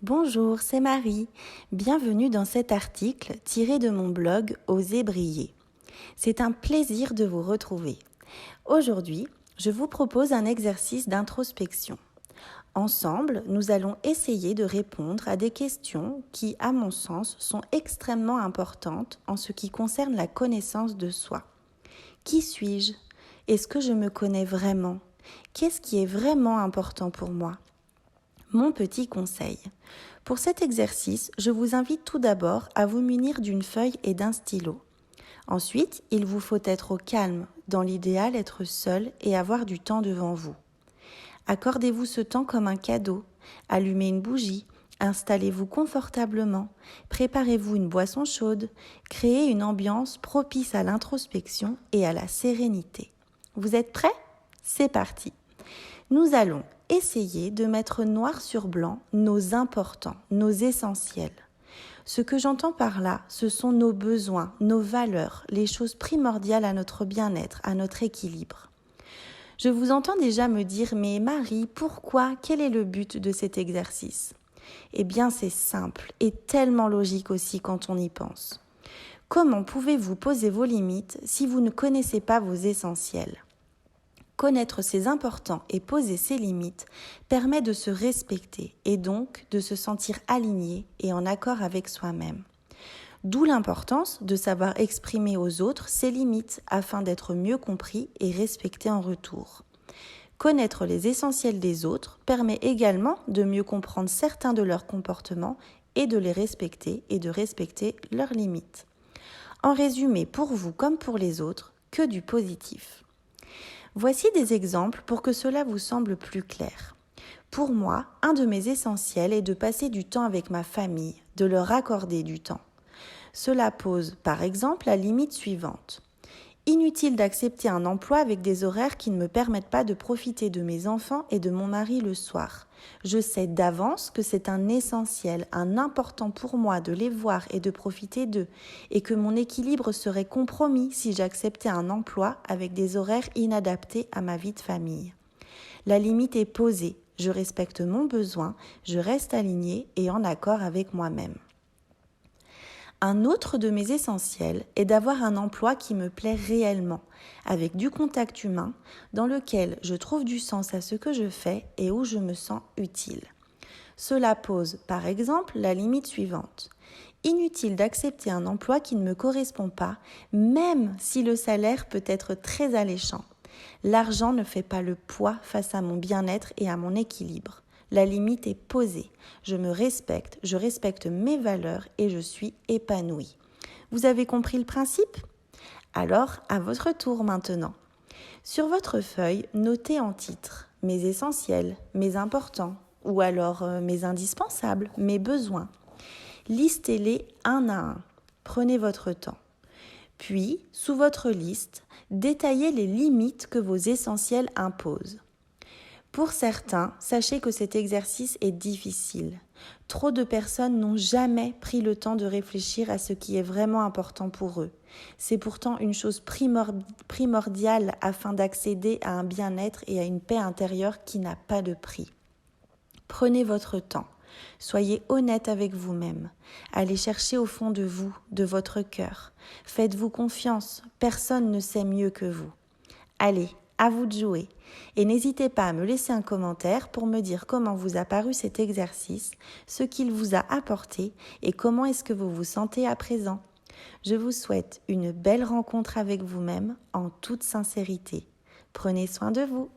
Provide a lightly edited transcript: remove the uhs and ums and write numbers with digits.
Bonjour, c'est Marie. Bienvenue dans cet article tiré de mon blog Osez briller. C'est un plaisir de vous retrouver. Aujourd'hui, je vous propose un exercice d'introspection. Ensemble, nous allons essayer de répondre à des questions qui, à mon sens, sont extrêmement importantes en ce qui concerne la connaissance de soi. Qui suis-je? Est-ce que je me connais vraiment? Qu'est-ce qui est vraiment important pour moi? Mon petit conseil. Pour cet exercice, je vous invite tout d'abord à vous munir d'une feuille et d'un stylo. Ensuite, il vous faut être au calme, dans l'idéal être seul et avoir du temps devant vous. Accordez-vous ce temps comme un cadeau. Allumez une bougie, installez-vous confortablement, préparez-vous une boisson chaude, créez une ambiance propice à l'introspection et à la sérénité. Vous êtes prêts? C'est parti! Nous allons essayer de mettre noir sur blanc nos importants, nos essentiels. Ce que j'entends par là, ce sont nos besoins, nos valeurs, les choses primordiales à notre bien-être, à notre équilibre. Je vous entends déjà me dire « Mais Marie, pourquoi? Quel est le but de cet exercice ?» Eh bien, c'est simple et tellement logique aussi quand on y pense. Comment pouvez-vous poser vos limites si vous ne connaissez pas vos essentiels ? Connaître ses importants et poser ses limites permet de se respecter et donc de se sentir aligné et en accord avec soi-même. D'où l'importance de savoir exprimer aux autres ses limites afin d'être mieux compris et respecté en retour. Connaître les essentiels des autres permet également de mieux comprendre certains de leurs comportements et de les respecter et de respecter leurs limites. En résumé, pour vous comme pour les autres, que du positif. Voici des exemples pour que cela vous semble plus clair. Pour moi, un de mes essentiels est de passer du temps avec ma famille, de leur accorder du temps. Cela pose, par exemple, la limite suivante. Inutile d'accepter un emploi avec des horaires qui ne me permettent pas de profiter de mes enfants et de mon mari le soir. Je sais d'avance que c'est un essentiel, un important pour moi de les voir et de profiter d'eux, et que mon équilibre serait compromis si j'acceptais un emploi avec des horaires inadaptés à ma vie de famille. La limite est posée, je respecte mon besoin, je reste alignée et en accord avec moi-même. Un autre de mes essentiels est d'avoir un emploi qui me plaît réellement, avec du contact humain, dans lequel je trouve du sens à ce que je fais et où je me sens utile. Cela pose, par exemple, la limite suivante. Inutile d'accepter un emploi qui ne me correspond pas, même si le salaire peut être très alléchant. L'argent ne fait pas le poids face à mon bien-être et à mon équilibre. La limite est posée. Je me respecte, je respecte mes valeurs et je suis épanouie. Vous avez compris le principe ? Alors, à votre tour maintenant. Sur votre feuille, notez en titre mes essentiels, mes importants, ou alors mes indispensables, mes besoins. Listez-les un à un. Prenez votre temps. Puis, sous votre liste, détaillez les limites que vos essentiels imposent. Pour certains, sachez que cet exercice est difficile. Trop de personnes n'ont jamais pris le temps de réfléchir à ce qui est vraiment important pour eux. C'est pourtant une chose primordiale afin d'accéder à un bien-être et à une paix intérieure qui n'a pas de prix. Prenez votre temps. Soyez honnête avec vous-même. Allez chercher au fond de vous, de votre cœur. Faites-vous confiance. Personne ne sait mieux que vous. Allez, à vous de jouer. Et n'hésitez pas à me laisser un commentaire pour me dire comment vous a paru cet exercice, ce qu'il vous a apporté et comment est-ce que vous vous sentez à présent. Je vous souhaite une belle rencontre avec vous-même en toute sincérité. Prenez soin de vous.